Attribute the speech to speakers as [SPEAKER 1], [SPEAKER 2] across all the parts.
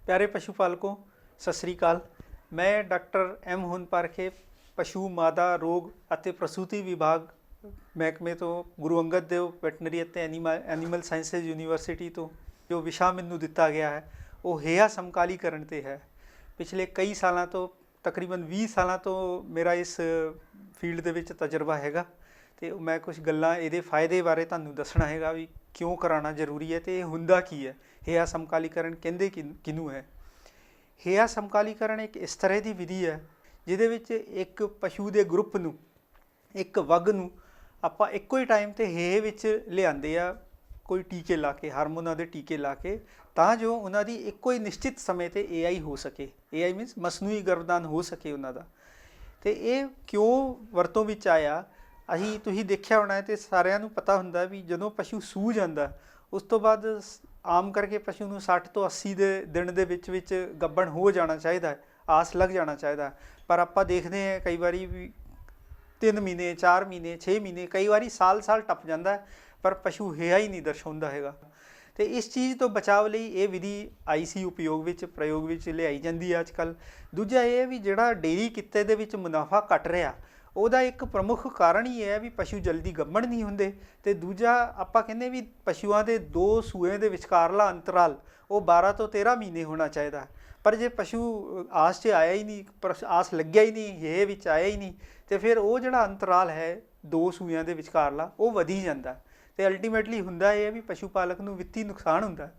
[SPEAKER 1] प्यारे पशु पालकों, सत श्री अकाल। मैं डॉक्टर एम हुन पारखे पशु मादा रोग ਅਤੇ ਪ੍ਰਸੂਤੀ ਵਿਭਾਗ ਮਹਿਕਮੇ ਤੋਂ ਗੁਰੂ ਅੰਗਦ ਦੇਵ ਵੈਟਨਰੀ ਅਤੇ ਐਨੀਮਲ ਸਾਇੰਸਿਸ ਯੂਨੀਵਰਸਿਟੀ ਤੋਂ ਜੋ ਵਿਸ਼ਾ ਮੈਨੂੰ ਦਿੱਤਾ ਗਿਆ ਹੈ ਉਹ ਹੇਆ ਸਮਕਾਲੀਕਰਨ 'ਤੇ ਹੈ। ਪਿਛਲੇ ਕਈ ਸਾਲਾਂ ਤੋਂ ਤਕਰੀਬਨ 20 ਸਾਲਾਂ ਤੋਂ ਮੇਰਾ ਇਸ ਫੀਲਡ ਦੇ ਵਿੱਚ ਤਜਰਬਾ ਹੈਗਾ ਅਤੇ ਮੈਂ ਕੁਝ ਗੱਲਾਂ ਇਹਦੇ ਫਾਇਦੇ ਬਾਰੇ ਤੁਹਾਨੂੰ ਦੱਸਣਾ ਹੈਗਾ ਵੀ ਕਿਉਂ ਕਰਾਉਣਾ ਜ਼ਰੂਰੀ ਹੈ ਅਤੇ ਇਹ ਹੁੰਦਾ ਕੀ ਹੈ। ਹੇਆ ਸਮਕਾਲੀਕਰਨ ਕਹਿੰਦੇ ਕਿਹਨੂੰ ਹੈ। ਹੇਆ ਸਮਕਾਲੀਕਰਨ ਇੱਕ ਇਸ ਤਰ੍ਹਾਂ ਦੀ ਵਿਧੀ ਹੈ ਜਿਹਦੇ ਵਿੱਚ ਇੱਕ ਪਸ਼ੂ ਦੇ ਗਰੁੱਪ ਨੂੰ, ਇੱਕ ਵਗ ਨੂੰ ਆਪਾਂ ਇੱਕੋ ਹੀ ਟਾਈਮ 'ਤੇ ਹੇਏ ਵਿੱਚ ਲਿਆਉਂਦੇ ਆ, ਕੋਈ ਟੀਕੇ ਲਾ ਕੇ, ਹਾਰਮੋਨਾਂ ਦੇ ਟੀਕੇ ਲਾ ਕੇ, ਤਾਂ ਜੋ ਉਹਨਾਂ ਦੀ ਇੱਕੋ ਹੀ ਨਿਸ਼ਚਿਤ ਸਮੇਂ 'ਤੇ AI ਹੋ ਸਕੇ। AI ਮੀਨਸ ਮਸਨੂਈ ਗਰਭਦਾਨ ਹੋ ਸਕੇ ਉਹਨਾਂ ਦਾ। ਅਤੇ ਇਹ ਕਿਉਂ ਵਰਤੋਂ ਵਿੱਚ ਆਇਆ, ਤੁਸੀਂ ਦੇਖਿਆ ਹੋਣਾ ਅਤੇ ਸਾਰਿਆਂ ਨੂੰ ਪਤਾ ਹੁੰਦਾ ਵੀ ਜਦੋਂ ਪਸ਼ੂ ਸੂਹ ਜਾਂਦਾ ਉਸ ਤੋਂ ਬਾਅਦ ਆਮ ਕਰਕੇ ਪਸ਼ੂ ਨੂੰ 60 ਤੋਂ 80 ਦੇ ਦਿਨ ਦੇ ਵਿੱਚ ਗੱਭਣ ਹੋ ਜਾਣਾ ਚਾਹੀਦਾ ਹੈ, ਆਸ ਲੱਗ ਜਾਣਾ ਚਾਹੀਦਾ। ਪਰ ਆਪਾਂ ਦੇਖਦੇ ਹਾਂ ਕਈ ਵਾਰੀ ਵੀ 3 ਮਹੀਨੇ, 4 ਮਹੀਨੇ, 6 ਮਹੀਨੇ, ਕਈ ਵਾਰੀ ਸਾਲ ਟੱਪ ਜਾਂਦਾ ਪਰ ਪਸ਼ੂ ਹੇਆ ਹੀ ਨਹੀਂ ਦਰਸਾਉਂਦਾ ਹੈਗਾ। ਅਤੇ ਇਸ ਚੀਜ਼ ਤੋਂ ਬਚਾਅ ਲਈ ਇਹ ਵਿਧੀ ਆਈ ਸੀ ਪ੍ਰਯੋਗ ਵਿੱਚ ਲਿਆਈ ਜਾਂਦੀ ਹੈ ਅੱਜ ਕੱਲ੍ਹ। ਦੂਜਾ ਇਹ ਵੀ ਜਿਹੜਾ ਡੇਅਰੀ ਕਿੱਤੇ ਦੇ ਵਿੱਚ ਮੁਨਾਫਾ ਘਟ ਰਿਹਾ ਉਹਦਾ ਇੱਕ ਪ੍ਰਮੁੱਖ ਕਾਰਨ ਹੀ ਹੈ ਵੀ ਪਸ਼ੂ ਜਲਦੀ ਗੱਭਣ ਨਹੀਂ ਹੁੰਦੇ। ਅਤੇ ਦੂਜਾ ਆਪਾਂ ਕਹਿੰਦੇ ਵੀ ਪਸ਼ੂਆਂ ਦੇ 2 ਸੂਏ ਦੇ ਵਿਚਕਾਰਲਾ ਅੰਤਰਾਲ ਉਹ 12 ਤੋਂ 13 ਮਹੀਨੇ ਹੋਣਾ ਚਾਹੀਦਾ। ਪਰ ਜੇ ਪਸ਼ੂ ਆਸ 'ਚ ਆਇਆ ਹੀ ਨਹੀਂ, ਆਸ ਲੱਗਿਆ ਹੀ ਨਹੀਂ, ਹੇਏ ਵਿੱਚ ਆਇਆ ਹੀ ਨਹੀਂ, ਅਤੇ ਫਿਰ ਉਹ ਜਿਹੜਾ ਅੰਤਰਾਲ ਹੈ 2 ਸੂਇਆਂ ਦੇ ਵਿਚਕਾਰਲਾ ਉਹ ਵਧੀ ਜਾਂਦਾ। ਅਤੇ ਅਲਟੀਮੇਟਲੀ ਹੁੰਦਾ ਇਹ ਵੀ ਪਸ਼ੂ ਪਾਲਕ ਨੂੰ ਵਿੱਤੀ ਨੁਕਸਾਨ ਹੁੰਦਾ।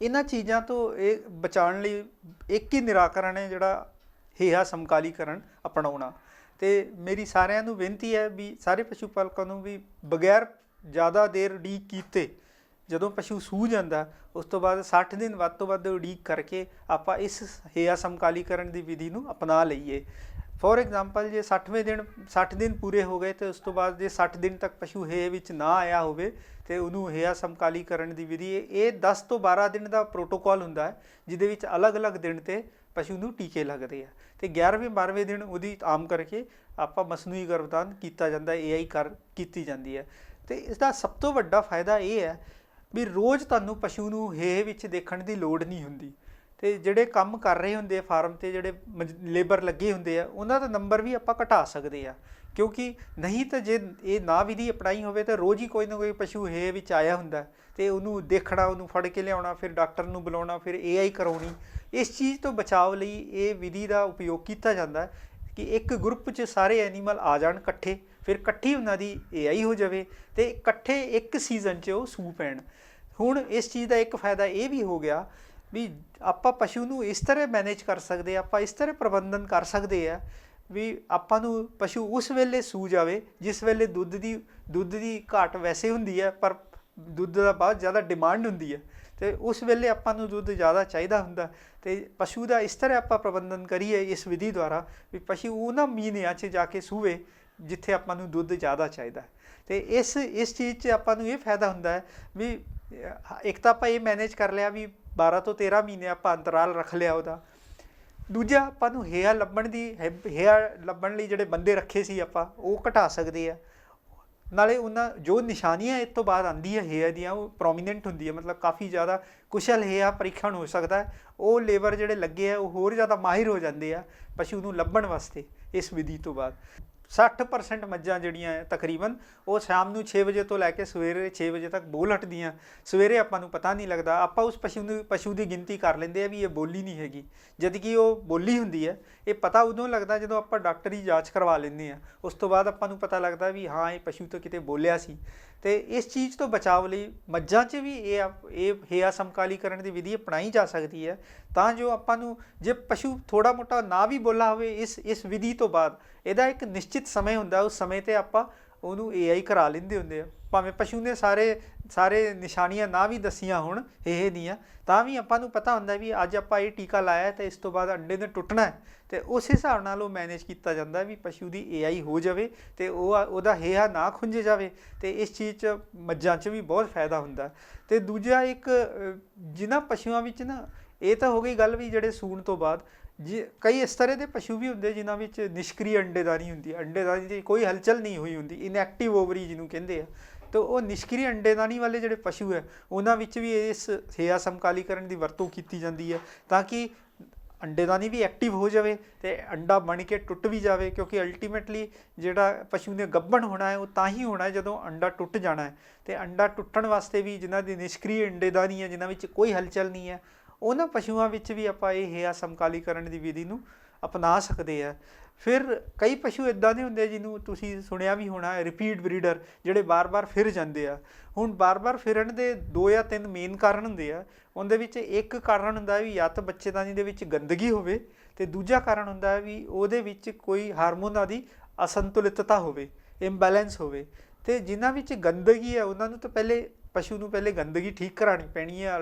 [SPEAKER 1] ਇਹਨਾਂ ਚੀਜ਼ਾਂ ਤੋਂ ਇਹ ਬਚਾਉਣ ਲਈ ਇੱਕ ਹੀ ਨਿਰਾਕਰਨ ਹੈ ਜਿਹੜਾ ਹੇਆ ਸਮਕਾਲੀਕਰਨ ਅਪਣਾਉਣਾ। ਅਤੇ ਮੇਰੀ ਸਾਰਿਆਂ ਨੂੰ ਬੇਨਤੀ ਹੈ ਵੀ ਸਾਰੇ ਪਸ਼ੂ ਪਾਲਕਾਂ ਨੂੰ ਵੀ ਬਗੈਰ ਜ਼ਿਆਦਾ ਦੇਰ ਉਡੀਕ ਕੀਤੇ ਜਦੋਂ ਪਸ਼ੂ ਸੂਹ ਜਾਂਦਾ ਉਸ ਤੋਂ ਬਾਅਦ 60 ਦਿਨ ਵੱਧ ਤੋਂ ਵੱਧ ਉਡੀਕ ਕਰਕੇ ਆਪਾਂ ਇਸ ਹੇਆ ਸਮਕਾਲੀਕਰਨ ਦੀ ਵਿਧੀ ਨੂੰ ਅਪਣਾ ਲਈਏ। ਫੋਰ ਐਗਜ਼ਾਮਪਲ ਜੇ 60 ਦਿਨ ਪੂਰੇ ਹੋ ਗਏ ਅਤੇ ਉਸ ਤੋਂ ਬਾਅਦ ਜੇ 60 ਦਿਨ ਤੱਕ ਪਸ਼ੂ ਹੇਏ ਵਿੱਚ ਨਾ ਆਇਆ ਹੋਵੇ ਅਤੇ ਉਹਨੂੰ ਹੇਆ ਸਮਕਾਲੀਕਰਨ ਦੀ ਵਿਧੀ ਇਹ 10 ਤੋਂ 12 ਦਿਨ ਦਾ ਪ੍ਰੋਟੋਕੋਲ ਹੁੰਦਾ ਹੈ ਜਿਹਦੇ ਵਿੱਚ ਅਲੱਗ-ਅਲੱਗ ਦਿਨ 'ਤੇ ਪਸ਼ੂ ਨੂੰ ਟੀਕੇ ਲੱਗਦੇ ਆ ਅਤੇ 11ਵੇਂ 12ਵੇਂ ਦਿਨ ਉਹਦੀ ਆਮ ਕਰਕੇ ਆਪਾਂ ਮਸਨੂਈ ਗਰਭਦਾਨ ਕੀਤਾ ਜਾਂਦਾ, AI ਕੀਤੀ ਜਾਂਦੀ ਹੈ। ਅਤੇ ਇਸਦਾ ਸਭ ਤੋਂ ਵੱਡਾ ਫਾਇਦਾ ਇਹ ਹੈ ਵੀ ਰੋਜ਼ ਤੁਹਾਨੂੰ ਪਸ਼ੂ ਨੂੰ ਹੇਏ ਵਿੱਚ ਦੇਖਣ ਦੀ ਲੋੜ ਨਹੀਂ ਹੁੰਦੀ। ਅਤੇ ਜਿਹੜੇ ਕੰਮ ਕਰ ਰਹੇ ਹੁੰਦੇ ਆ ਫਾਰਮ 'ਤੇ, ਜਿਹੜੇ ਲੇਬਰ ਲੱਗੇ ਹੁੰਦੇ ਆ, ਉਹਨਾਂ ਦਾ ਨੰਬਰ ਵੀ ਆਪਾਂ ਘਟਾ ਸਕਦੇ ਆ। ਕਿਉਂਕਿ ਨਹੀਂ ਤਾਂ ਜੇ ਇਹ ਨਾ ਵਿਧੀ ਅਪਣਾਈ ਹੋਵੇ ਤਾਂ ਰੋਜ਼ ਹੀ ਕੋਈ ਨਾ ਕੋਈ ਪਸ਼ੂ ਹੇਏ ਵਿੱਚ ਆਇਆ ਹੁੰਦਾ ਅਤੇ ਉਹਨੂੰ ਦੇਖਣਾ, ਉਹਨੂੰ ਫੜ ਕੇ ਲਿਆਉਣਾ, ਫਿਰ ਡਾਕਟਰ ਨੂੰ ਬੁਲਾਉਣਾ, ਫਿਰ AI ਕਰਵਾਉਣੀ। ਇਸ ਚੀਜ਼ ਤੋਂ ਬਚਾਅ ਲਈ ਇਹ ਵਿਧੀ ਦਾ ਉਪਯੋਗ ਕੀਤਾ ਜਾਂਦਾ ਕਿ ਇੱਕ ਗਰੁੱਪ 'ਚ ਸਾਰੇ ਐਨੀਮਲ ਆ ਜਾਣ ਇਕੱਠੇ, ਫਿਰ ਇਕੱਠੀ ਉਹਨਾਂ ਦੀ AI ਹੋ ਜਾਵੇ ਅਤੇ ਇਕੱਠੇ ਇੱਕ ਸੀਜ਼ਨ 'ਚ ਉਹ ਸੂਹ ਪੈਣ। ਹੁਣ ਇਸ ਚੀਜ਼ ਦਾ ਇੱਕ ਫਾਇਦਾ ਇਹ ਵੀ ਹੋ ਗਿਆ ਵੀ ਆਪਾਂ ਪਸ਼ੂ ਨੂੰ ਇਸ ਤਰ੍ਹਾਂ ਮੈਨੇਜ ਕਰ ਸਕਦੇ, ਆਪਾਂ ਇਸ ਤਰ੍ਹਾਂ ਪ੍ਰਬੰਧਨ ਕਰ ਸਕਦੇ ਆ ਵੀ ਆਪਾਂ ਨੂੰ ਪਸ਼ੂ ਉਸ ਵੇਲੇ ਸੂਹ ਜਾਵੇ ਜਿਸ ਵੇਲੇ ਦੁੱਧ ਦੀ ਘਾਟ ਵੈਸੇ ਹੁੰਦੀ ਹੈ ਪਰ ਦੁੱਧ ਦਾ ਬਹੁਤ ਜ਼ਿਆਦਾ ਡਿਮਾਂਡ ਹੁੰਦੀ ਹੈ ਅਤੇ ਉਸ ਵੇਲੇ ਆਪਾਂ ਨੂੰ ਦੁੱਧ ਜ਼ਿਆਦਾ ਚਾਹੀਦਾ ਹੁੰਦਾ। ਅਤੇ ਪਸ਼ੂ ਦਾ ਇਸ ਤਰ੍ਹਾਂ ਆਪਾਂ ਪ੍ਰਬੰਧਨ ਕਰੀਏ ਇਸ ਵਿਧੀ ਦੁਆਰਾ ਵੀ ਪਸ਼ੂ ਉਹਨਾਂ ਮਹੀਨਿਆਂ 'ਚ ਜਾ ਕੇ ਸੂਵੇ ਜਿੱਥੇ ਆਪਾਂ ਨੂੰ ਦੁੱਧ ਜ਼ਿਆਦਾ ਚਾਹੀਦਾ। ਅਤੇ ਇਸ ਚੀਜ਼ 'ਚ ਆਪਾਂ ਨੂੰ ਇਹ ਫਾਇਦਾ ਹੁੰਦਾ ਹੈ ਵੀ ਇੱਕ ਤਾਂ ਆਪਾਂ ਇਹ ਮੈਨੇਜ ਕਰ ਲਿਆ ਵੀ 12 ਤੋਂ 13 ਮਹੀਨੇ ਆਪਾਂ ਅੰਤਰਾਲ ਰੱਖ ਲਿਆ ਉਹਦਾ। ਦੂਜਾ ਆਪਾਂ ਨੂੰ ਹੇਆ ਲੱਭਣ ਲਈ ਜਿਹੜੇ ਬੰਦੇ ਰੱਖੇ ਸੀ ਆਪਾਂ ਉਹ ਘਟਾ ਸਕਦੇ ਆ। ਨਾਲੇ ਉਹਨਾਂ ਜੋ ਨਿਸ਼ਾਨੀਆਂ ਇਸ ਤੋਂ ਬਾਅਦ ਆਉਂਦੀ ਹੈ ਹੇਆ ਦੀਆਂ ਉਹ ਪ੍ਰੋਮੀਨੈਂਟ ਹੁੰਦੀ ਹੈ, ਮਤਲਬ ਕਾਫੀ ਜ਼ਿਆਦਾ ਕੁਸ਼ਲ ਹੇਆ ਪਰੀਖਣ ਹੋ ਸਕਦਾ। ਉਹ ਲੇਬਰ ਜਿਹੜੇ ਲੱਗੇ ਆ ਉਹ ਹੋਰ ਜ਼ਿਆਦਾ ਮਾਹਿਰ ਹੋ ਜਾਂਦੇ ਆ ਪਸ਼ੂ ਨੂੰ ਲੱਭਣ ਵਾਸਤੇ। ਇਸ ਵਿਧੀ ਤੋਂ ਬਾਅਦ 60% ਮੱਝਾਂ ਜਿਹੜੀਆਂ ਹੈ ਤਕਰੀਬਨ ਉਹ ਸ਼ਾਮ ਨੂੰ 6 ਵਜੇ ਤੋਂ ਲੈ ਕੇ ਸਵੇਰੇ 6 ਵਜੇ ਤੱਕ ਬੋਲ ਹਟਦੀਆਂ। ਸਵੇਰੇ ਆਪਾਂ ਨੂੰ ਪਤਾ ਨਹੀਂ ਲੱਗਦਾ, ਆਪਾਂ ਉਸ ਪਸ਼ੂ ਦੀ ਗਿਣਤੀ ਕਰ ਲੈਂਦੇ ਆ ਵੀ ਇਹ ਬੋਲੀ ਨਹੀਂ ਹੈਗੀ, ਜਦ ਕਿ ਉਹ ਬੋਲੀ ਹੁੰਦੀ ਹੈ। ਇਹ ਪਤਾ ਉਦੋਂ ਲੱਗਦਾ ਜਦੋਂ ਆਪਾਂ ਡਾਕਟਰੀ ਜਾਂਚ ਕਰਵਾ ਲੈਂਦੇ ਹਾਂ। ਉਸ ਤੋਂ ਬਾਅਦ ਆਪਾਂ ਨੂੰ ਪਤਾ ਲੱਗਦਾ ਵੀ ਹਾਂ ਇਹ ਪਸ਼ੂ ਤੋਂ ਕਿਤੇ ਬੋਲਿਆ ਸੀ। ਅਤੇ ਇਸ ਚੀਜ਼ ਤੋਂ ਬਚਾਅ ਲਈ ਮੱਝਾਂ 'ਚ ਵੀ ਇਹ ਹੇਆ ਸਮਕਾਲੀਕਰਨ ਦੀ ਵਿਧੀ ਅਪਣਾਈ ਜਾ ਸਕਦੀ ਹੈ ਤਾਂ ਜੋ ਆਪਾਂ ਨੂੰ ਜੇ ਪਸ਼ੂ ਥੋੜ੍ਹਾ ਮੋਟਾ ਨਾ ਵੀ ਬੋਲਾ ਹੋਵੇ ਇਸ ਵਿਧੀ ਤੋਂ ਬਾਅਦ ਇਹਦਾ ਇੱਕ ਨਿਸ਼ਚਿਤ ਸਮੇਂ ਹੁੰਦਾ, ਉਸ ਸਮੇਂ 'ਤੇ ਆਪਾਂ ਉਹਨੂੰ AI ਕਰਾ ਲੈਂਦੇ ਹੁੰਦੇ ਆ। ਭਾਵੇਂ ਪਸ਼ੂ ਨੇ ਸਾਰੇ ਨਿਸ਼ਾਨੀਆਂ ਨਾ ਵੀ ਦੱਸੀਆਂ ਹੋਣ ਹੇਏ ਦੀਆਂ, ਤਾਂ ਵੀ ਆਪਾਂ ਨੂੰ ਪਤਾ ਹੁੰਦਾ ਵੀ ਅੱਜ ਆਪਾਂ ਇਹ ਟੀਕਾ ਲਾਇਆ ਅਤੇ ਇਸ ਤੋਂ ਬਾਅਦ ਅੰਡੇ ਨੇ ਟੁੱਟਣਾ ਹੈ ਅਤੇ ਉਸ ਹਿਸਾਬ ਨਾਲ ਉਹ ਮੈਨੇਜ ਕੀਤਾ ਜਾਂਦਾ ਵੀ ਪਸ਼ੂ ਦੀ AI ਹੋ ਜਾਵੇ ਅਤੇ ਉਹਦਾ ਹੇਆ ਨਾ ਖੁੰਝ ਜਾਵੇ। ਅਤੇ ਇਸ ਚੀਜ਼ 'ਚ ਮੱਝਾਂ 'ਚ ਵੀ ਬਹੁਤ ਫਾਇਦਾ ਹੁੰਦਾ। ਅਤੇ ਦੂਜਾ ਇੱਕ ਜਿਨ੍ਹਾਂ ਪਸ਼ੂਆਂ ਵਿੱਚ ਨਾ ਇਹ ਤਾਂ ਹੋ ਗਈ ਗੱਲ ਵੀ ਜਿਹੜੇ ਸੂਣ ਤੋਂ ਬਾਅਦ ਕਈ ਇਸ ਤਰ੍ਹਾਂ ਦੇ ਪਸ਼ੂ ਵੀ ਹੁੰਦੇ ਜਿਨ੍ਹਾਂ ਵਿੱਚ ਨਿਸ਼ਕਰੀ ਅੰਡੇਦਾਨੀ ਹੁੰਦੀ ਹੈ, ਅੰਡੇਦਾਨੀ ਦੀ ਕੋਈ ਹਲਚਲ ਨਹੀਂ ਹੋਈ ਹੁੰਦੀ, ਇਨਐਕਟਿਵ ਓਵਰੀ ਜਿਹਨੂੰ ਕਹਿੰਦੇ ਆ। तो वो निष्क्रिय अंडेदानी वाले ਜਿਹੜੇ ਪਸ਼ੂ ਹੈ ਉਹਨਾਂ ਵਿੱਚ ਵੀ ਇਸ ਹੇਆ ਸਮਕਾਲੀਕਰਨ ਦੀ ਵਰਤੋਂ ਕੀਤੀ ਜਾਂਦੀ ਹੈ ਤਾਂ ਕਿ ਅੰਡੇਦਾਨੀ ਵੀ ਐਕਟਿਵ ਹੋ ਜਾਵੇ ਤੇ ਅੰਡਾ ਬਣ ਕੇ ਟੁੱਟ ਵੀ ਜਾਵੇ, ਕਿਉਂਕਿ ਅਲਟੀਮੇਟਲੀ ਜਿਹੜਾ ਪਸ਼ੂ ਨੇ ਗੱਭਣ ਹੋਣਾ ਹੈ ਉਹ ਤਾਂ ਹੀ ਹੋਣਾ ਹੈ ਜਦੋਂ ਅੰਡਾ ਟੁੱਟ ਜਾਣਾ ਹੈ। ਤੇ ਅੰਡਾ ਟੁੱਟਣ ਵਾਸਤੇ ਵੀ ਜਿਨ੍ਹਾਂ ਦੀ ਨਿਸ਼ਕ੍ਰਿय ਅੰਡੇਦਾਨੀ ਹੈ, ਜਿਨ੍ਹਾਂ ਵਿੱਚ ਕੋਈ ਹਲਚਲ ਨਹੀਂ ਹੈ, ਉਹਨਾਂ ਪਸ਼ੂਆਂ ਵਿੱਚ ਵੀ ਆਪਾਂ ਇਹ ਹੇਆ ਸਮਕਾਲੀਕਰਨ ਦੀ ਵਿਧੀ ਨੂੰ ਅਪਣਾ ਸਕਦੇ ਆ। ਫਿਰ ਕਈ ਪਸ਼ੂ ਇੱਦਾਂ ਦੇ ਹੁੰਦੇ ਜਿਹਨੂੰ ਤੁਸੀਂ ਸੁਣਿਆ ਵੀ ਹੋਣਾ ਰਿਪੀਟ ਬਰੀਡਰ, ਜਿਹੜੇ ਬਾਰ-ਬਾਰ ਫਿਰ ਜਾਂਦੇ ਆ। ਹੁਣ ਬਾਰ-ਬਾਰ ਫਿਰਨ ਦੇ 2 ਜਾਂ 3 ਮੇਨ ਕਾਰਨ ਹੁੰਦੇ ਆ। ਉਹਦੇ ਵਿੱਚ ਇੱਕ ਕਾਰਨ ਹੁੰਦਾ ਵੀ ਜਾਂ ਤਾਂ ਬੱਚੇਦਾਨੀ ਦੇ ਵਿੱਚ ਗੰਦਗੀ ਹੋਵੇ, ਤੇ ਦੂਜਾ ਕਾਰਨ ਹੁੰਦਾ ਵੀ ਉਹਦੇ ਵਿੱਚ ਕੋਈ ਹਾਰਮੋਨਾਂ ਦੀ ਅਸੰਤੁਲਿਤਤਾ ਹੋਵੇ, ਇੰਬੈਲੈਂਸ ਹੋਵੇ। ਤੇ ਜਿਨ੍ਹਾਂ ਵਿੱਚ ਗੰਦਗੀ ਹੈ ਉਹਨਾਂ ਨੂੰ ਤਾਂ ਪਸ਼ੂ ਨੂੰ ਪਹਿਲੇ ਗੰਦਗੀ ਠੀਕ ਕਰਾਉਣੀ ਪੈਣੀ ਹੈ।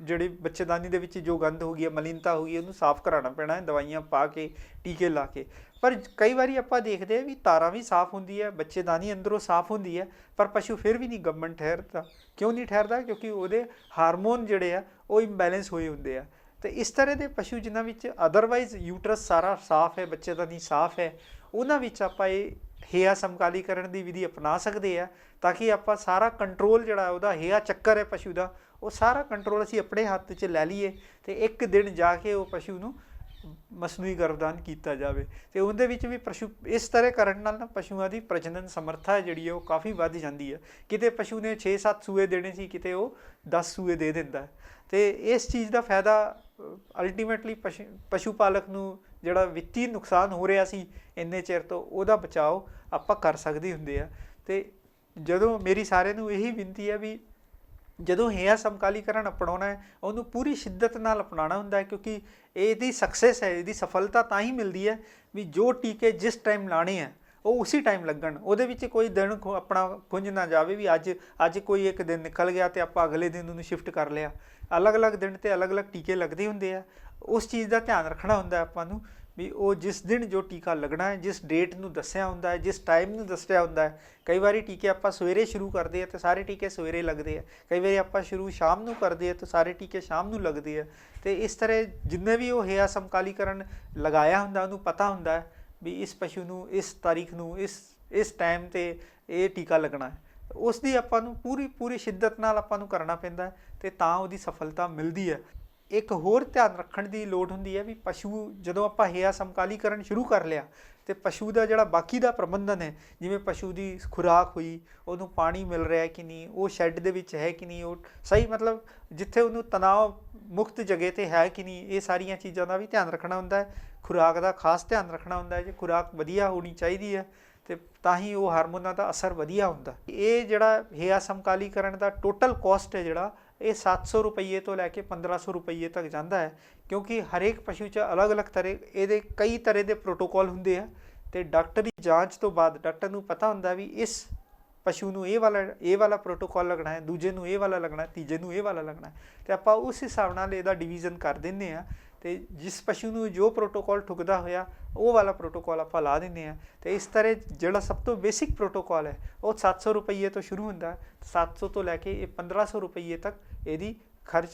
[SPEAKER 1] ਜਿਹੜੇ ਬੱਚੇਦਾਨੀ ਦੇ ਵਿੱਚ ਜੋ ਗੰਦ ਹੋ ਗਈ ਹੈ, ਮਲੀਨਤਾ ਹੋ ਗਈ, ਉਹਨੂੰ ਸਾਫ਼ ਕਰਾਉਣਾ ਪੈਣਾ ਹੈ ਦਵਾਈਆਂ ਪਾ ਕੇ, ਟੀਕੇ ਲਾ ਕੇ। ਪਰ ਕਈ ਵਾਰੀ ਆਪਾਂ ਦੇਖਦੇ ਹਾਂ ਵੀ ਤਾਰਾਂ ਵੀ ਸਾਫ਼ ਹੁੰਦੀ ਹੈ, ਬੱਚੇਦਾਨੀ ਅੰਦਰੋਂ ਸਾਫ਼ ਹੁੰਦੀ ਹੈ, ਪਰ ਪਸ਼ੂ ਫਿਰ ਵੀ ਨਹੀਂ ਗੱਭਣ ਠਹਿਰਦਾ। ਕਿਉਂ ਨਹੀਂ ਠਹਿਰਦਾ? ਕਿਉਂਕਿ ਉਹਦੇ ਹਾਰਮੋਨ ਜਿਹੜੇ ਆ ਉਹ ਇੰਬੈਲੈਂਸ ਹੋਏ ਹੁੰਦੇ ਆ। ਤੇ ਇਸ ਤਰ੍ਹਾਂ ਦੇ ਪਸ਼ੂ ਜਿਨ੍ਹਾਂ ਵਿੱਚ ਅਦਰਵਾਈਜ਼ ਯੂਟਰਸ ਸਾਰਾ ਸਾਫ਼ ਹੈ, ਬੱਚੇਦਾਨੀ ਸਾਫ਼ ਹੈ, ਉਹਨਾਂ ਵਿੱਚ ਆਪਾਂ ਇਹ ਹੇਆ ਸਮਕਾਲੀਕਰਨ ਦੀ ਵਿਧੀ ਅਪਣਾ ਸਕਦੇ ਆ, ਤਾਂ ਕਿ ਆਪਾਂ ਸਾਰਾ ਕੰਟਰੋਲ ਜਿਹੜਾ ਉਹਦਾ ਹੇਆ ਚੱਕਰ ਹੈ ਪਸ਼ੂ ਦਾ, ਉਹ ਸਾਰਾ ਕੰਟਰੋਲ ਅਸੀਂ ਆਪਣੇ ਹੱਥ 'ਚ ਲੈ ਲਈਏ ਤੇ ਇੱਕ ਦਿਨ ਜਾ ਕੇ ਉਹ ਪਸ਼ੂ ਨੂੰ ਮਸਨੂਈ ਗਰਭਦਾਨ ਕੀਤਾ ਜਾਵੇ। ਤੇ ਉਹਦੇ ਵਿੱਚ ਵੀ ਪਸ਼ੂ ਇਸ ਤਰ੍ਹਾਂ ਕਰਨ ਨਾਲ ਨਾ ਪਸ਼ੂਆਂ ਦੀ ਪ੍ਰਜਨਨ ਸਮਰੱਥਾ ਜਿਹੜੀ ਹੈ ਉਹ ਕਾਫੀ ਵੱਧ ਜਾਂਦੀ ਹੈ। ਕਿਤੇ ਪਸ਼ੂ ਨੇ 6-7 ਸੂਏ ਦੇਣੇ ਸੀ, ਕਿਤੇ ਉਹ 10 ਸੂਏ ਦੇ ਦਿੰਦਾ। ਤੇ ਇਸ ਚੀਜ਼ ਦਾ ਫਾਇਦਾ ਅਲਟੀਮੇਟਲੀ ਪਸ਼ੂ ਪਾਲਕ ਨੂੰ ਜਿਹੜਾ ਵਿੱਤੀ ਨੁਕਸਾਨ ਹੋ ਰਿਹਾ ਸੀ ਇੰਨੇ ਚਿਰ ਤੋਂ, ਉਹਦਾ ਬਚਾਓ ਆਪਾਂ ਕਰ ਸਕਦੇ ਹੁੰਦੇ ਆ। ਤੇ ਜਦੋਂ ਮੇਰੀ ਸਾਰਿਆਂ ਨੂੰ ਇਹੀ ਬੇਨਤੀ ਹੈ ਵੀ ਜਦੋਂ ਹੇਆ ਸਮਕਾਲੀਕਰਨ ਅਪਣਾਉਣਾ ਹੈ ਉਹਨੂੰ ਪੂਰੀ ਸ਼ਿੱਦਤ ਨਾਲ ਅਪਣਾਉਣਾ ਹੁੰਦਾ ਹੈ, ਕਿਉਂਕਿ ਇਹਦੀ ਸਕਸੈਸ ਹੈ, ਇਹਦੀ ਸਫਲਤਾ ਤਾਂ ਹੀ ਮਿਲਦੀ ਹੈ ਵੀ ਜੋ ਟੀਕੇ ਜਿਸ ਟਾਈਮ ਲਾਣੇ ਆ ਉਹ ਉਸੇ ਟਾਈਮ ਲੱਗਣ। ਉਹਦੇ ਵਿੱਚ ਕੋਈ ਦਿਨ ਆਪਣਾ ਖੁੰਝ ਨਾ ਜਾਵੇ ਵੀ ਅੱਜ ਕੋਈ ਇੱਕ ਦਿਨ ਨਿਕਲ ਗਿਆ ਤੇ ਆਪਾਂ ਅਗਲੇ ਦਿਨ ਉਹਨੂੰ ਸ਼ਿਫਟ ਕਰ ਲਿਆ। ਅਲੱਗ-ਅਲੱਗ ਦਿਨ 'ਤੇ ਅਲੱਗ-ਅਲੱਗ ਟੀਕੇ ਲੱਗਦੇ ਹੁੰਦੇ ਆ। ਉਸ ਚੀਜ਼ ਦਾ ਧਿਆਨ ਰੱਖਣਾ ਹੁੰਦਾ ਆਪਾਂ ਨੂੰ ਵੀ ਉਹ ਜਿਸ ਦਿਨ ਜੋ ਟੀਕਾ ਲੱਗਣਾ ਹੈ, ਜਿਸ ਡੇਟ ਨੂੰ ਦੱਸਿਆ ਹੁੰਦਾ ਹੈ, ਜਿਸ ਟਾਈਮ ਨੂੰ ਦੱਸਿਆ ਹੁੰਦਾ ਹੈ। ਕਈ ਵਾਰੀ ਟੀਕੇ ਆਪਾਂ ਸਵੇਰੇ ਸ਼ੁਰੂ ਕਰਦੇ ਆ ਤਾਂ ਸਾਰੇ ਟੀਕੇ ਸਵੇਰੇ ਲੱਗਦੇ ਆ, ਕਈ ਵਾਰੀ ਆਪਾਂ ਸ਼ੁਰੂ ਸ਼ਾਮ ਨੂੰ ਕਰਦੇ ਆ ਤਾਂ ਸਾਰੇ ਟੀਕੇ ਸ਼ਾਮ ਨੂੰ ਲੱਗਦੇ ਆ। ਤੇ ਇਸ ਤਰ੍ਹਾਂ ਜਿੰਨੇ ਵੀ ਉਹ ਹੇਆ ਸਮਕਾਲੀਕਰਨ ਲਗਾਇਆ ਹੁੰਦਾ ਉਹਨੂੰ ਪਤਾ ਹੁੰਦਾ ਹੈ ਵੀ ਇਸ ਪਸ਼ੂ ਨੂੰ ਇਸ ਤਾਰੀਖ ਨੂੰ ਇਸ ਟਾਈਮ 'ਤੇ ਇਹ ਟੀਕਾ ਲੱਗਣਾ ਹੈ। ਉਸ ਦੀ ਆਪਾਂ ਨੂੰ ਪੂਰੀ ਸ਼ਿੱਦਤ ਨਾਲ ਆਪਾਂ ਨੂੰ ਕਰਨਾ ਪੈਂਦਾ ਤੇ ਤਾਂ ਉਹਦੀ ਸਫਲਤਾ ਮਿਲਦੀ ਹੈ। ਇੱਕ ਹੋਰ ਧਿਆਨ ਰੱਖਣ ਦੀ ਲੋੜ ਹੁੰਦੀ ਹੈ ਵੀ ਪਸ਼ੂ ਜਦੋਂ ਆਪਾਂ ਹੇਆ ਸਮਕਾਲੀਕਰਨ ਸ਼ੁਰੂ ਕਰ ਲਿਆ ਤੇ ਪਸ਼ੂ ਦਾ ਜਿਹੜਾ ਬਾਕੀ ਦਾ ਪ੍ਰਬੰਧਨ ਹੈ, ਜਿਵੇਂ ਪਸ਼ੂ ਦੀ ਖੁਰਾਕ ਹੋਈ, ਉਹਨੂੰ ਪਾਣੀ ਮਿਲ ਰਿਹਾ ਕਿ ਨਹੀਂ, ਉਹ ਸ਼ੈੱਡ ਦੇ ਵਿੱਚ ਹੈ ਕਿ ਨਹੀਂ, ਉਹ ਸਹੀ ਮਤਲਬ ਜਿੱਥੇ ਉਹਨੂੰ ਤਣਾਅ ਮੁਕਤ ਜਗ੍ਹਾ 'ਤੇ ਹੈ ਕਿ ਨਹੀਂ, ਇਹ ਸਾਰੀਆਂ ਚੀਜ਼ਾਂ ਦਾ ਵੀ ਧਿਆਨ ਰੱਖਣਾ ਹੁੰਦਾ ਹੈ। ਖੁਰਾਕ ਦਾ ਖਾਸ ਧਿਆਨ ਰੱਖਣਾ ਹੁੰਦਾ ਹੈ। ਜੇ ਖੁਰਾਕ ਵਧੀਆ ਹੋਣੀ ਚਾਹੀਦੀ ਹੈ ਤੇ ਤਾਂ ਹੀ ਉਹ ਹਾਰਮੋਨਾਂ ਦਾ ਅਸਰ ਵਧੀਆ ਹੁੰਦਾ। ਇਹ ਜਿਹੜਾ ਹੇਆ ਸਮਕਾਲੀਕਰਨ ਦਾ ਟੋਟਲ ਕੋਸਟ ਹੈ ਜਿਹੜਾ ਇਹ 700 ਰੁਪਈਏ ਤੋਂ ਲੈ ਕੇ 1500 ਰੁਪਈਏ ਤੱਕ ਜਾਂਦਾ ਹੈ, ਕਿਉਂਕਿ ਹਰੇਕ ਪਸ਼ੂ 'ਚ ਅਲੱਗ-ਅਲੱਗ ਤਰ੍ਹਾਂ ਇਹਦੇ ਕਈ ਤਰ੍ਹਾਂ ਦੇ ਪ੍ਰੋਟੋਕੋਲ ਹੁੰਦੇ ਆ। ਤੇ ਡਾਕਟਰੀ ਜਾਂਚ ਤੋਂ ਬਾਅਦ ਡਾਕਟਰ ਨੂੰ ਪਤਾ ਹੁੰਦਾ ਵੀ ਇਸ ਪਸ਼ੂ ਨੂੰ ਇਹ ਵਾਲਾ ਪ੍ਰੋਟੋਕੋਲ ਲੱਗਣਾ ਹੈ, ਦੂਜੇ ਨੂੰ ਇਹ ਵਾਲਾ ਲੱਗਣਾ, ਤੀਜੇ ਨੂੰ ਇਹ ਵਾਲਾ ਲੱਗਣਾ। ਤੇ ਆਪਾਂ ਉਸ ਹਿਸਾਬ ਨਾਲ ਇਹਦਾ ਡਿਵੀਜ਼ਨ ਕਰ ਦਿੰਦੇ ਹਾਂ ਤੇ ਜਿਸ ਪਸ਼ੂ ਨੂੰ ਜੋ ਪ੍ਰੋਟੋਕੋਲ ਠੁਕਦਾ ਹੋਇਆ ਉਹ ਵਾਲਾ ਪ੍ਰੋਟੋਕੋਲ ਆਪਾਂ ਲਾ ਦਿੰਦੇ ਹਾਂ। ਤੇ ਇਸ ਤਰ੍ਹਾਂ ਜਿਹੜਾ ਸਭ ਤੋਂ ਬੇਸਿਕ ਪ੍ਰੋਟੋਕੋਲ ਹੈ ਉਹ 700 ਰੁਪਈਏ ਤੋਂ ਸ਼ੁਰੂ ਹੁੰਦਾ। 700 ਤੋਂ ਲੈ ਕੇ ਇਹ 1500 ਰੁਪਈਏ ਤੱਕ ਇਹਦੀ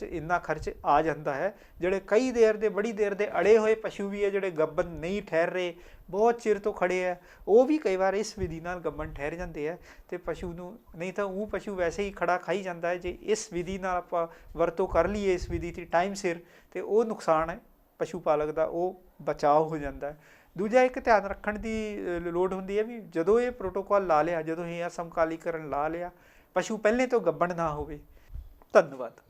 [SPEAKER 1] ਇੰਨਾ ਖਰਚ ਆ ਜਾਂਦਾ ਹੈ। ਜਿਹੜੇ ਕਈ ਬੜੀ ਦੇਰ ਦੇ ਅੜੇ ਹੋਏ ਪਸ਼ੂ ਵੀ ਹੈ, ਜਿਹੜੇ ਗੱਭਣ ਨਹੀਂ ਠਹਿਰ ਰਹੇ, ਬਹੁਤ ਚਿਰ ਤੋਂ ਖੜੇ ਹੈ, ਉਹ ਵੀ ਕਈ ਵਾਰ ਇਸ ਵਿਧੀ ਨਾਲ ਗੱਭਣ ਠਹਿਰ ਜਾਂਦੇ ਆ। ਤੇ ਪਸ਼ੂ ਨੂੰ ਨਹੀਂ ਤਾਂ ਉਹ ਪਸ਼ੂ ਵੈਸੇ ਹੀ ਖੜਾ ਖਾਈ ਜਾਂਦਾ ਹੈ। ਜੇ ਇਸ ਵਿਧੀ ਨਾਲ ਆਪਾਂ ਵਰਤੋਂ ਕਰ ਲਈਏ ਇਸ ਵਿਧੀ ਦੀ ਟਾਈਮ ਸਿਰ, ਤੇ ਉਹ ਨੁਕਸਾਨ ਹੈ ਪਸ਼ੂ ਪਾਲਕ ਦਾ ਉਹ ਬਚਾਅ ਹੋ ਜਾਂਦਾ ਹੈ। ਦੂਜਾ ਇੱਕ ਧਿਆਨ ਰੱਖਣ ਦੀ ਲੋੜ ਹੁੰਦੀ ਹੈ ਵੀ ਜਦੋਂ ਇਹ ਪ੍ਰੋਟੋਕੋਲ ਲਾ ਲਿਆ, ਜਦੋਂ ਇਹ ਸਮਕਾਲੀਕਰਨ ਲਾ ਲਿਆ, ਪਸ਼ੂ ਪਹਿਲੇ ਤੋਂ ਗੱਭਣ ਨਾ ਹੋਵੇ। ਧੰਨਵਾਦ।